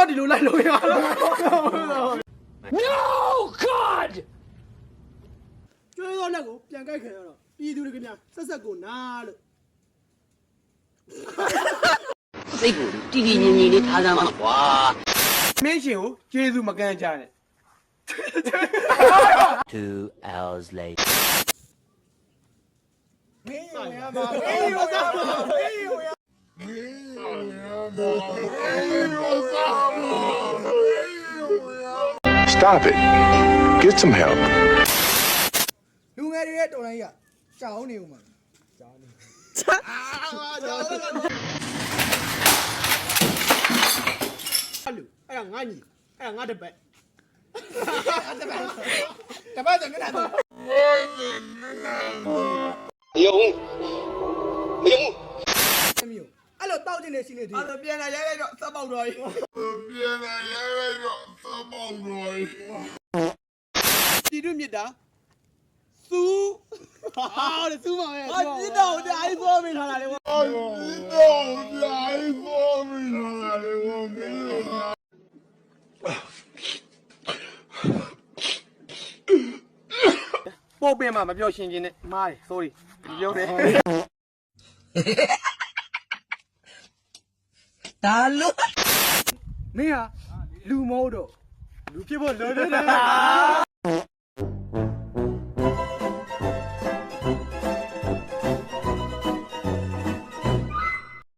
ဒီလိုလိုက်လို့ရလား No God ကျွေးသောလက်ကိုပြန်ကြိုက်ခင်ရတော့ပြည်သူတွေကများဆက်ဆက်ကိုနားလို့ စိတ်ကိုတည်တည်ငြိမ်ငြိမ်လေးထားစမ်းပါကွာ မင်းရှင်ကိုကျေးဇူးမကန့်ကြနဲ့ 2 hours later မင်းရောရပါမင်းရောစားပါမင်းရောရ Stop it. Get some help. လူငယ်တွေရဲ့တော်လိုင်းကကြောင်းနေဦးမှာကြောင်းနေလူအဲ့ဒါငါညီအဲ့ဒါငါတပတ်တပတ်ဆိုမျက်နှာတော့ ယုံမယုံ မျိုးအဲ့လိုတောက်တင်နေရှိနေသေးတယ်ပြန်လာရိုက်လိုက်တော့စက်ပေါက်တော့ကြီးဒီတို့မြစ်တာစူးဟာလေစူးပါရဲ့ဟာမြစ်တော့ဒီအိုင်ဖောမင်းထားတာလေပို့ပင်မှာမပြောရှင်းချင်းနဲ့မားတယ် sorry ပြောတယ် ဒါလို့ မင်းဟာလူမဟုတ်တော့လူဖြစ်ဖို့လိုတယ်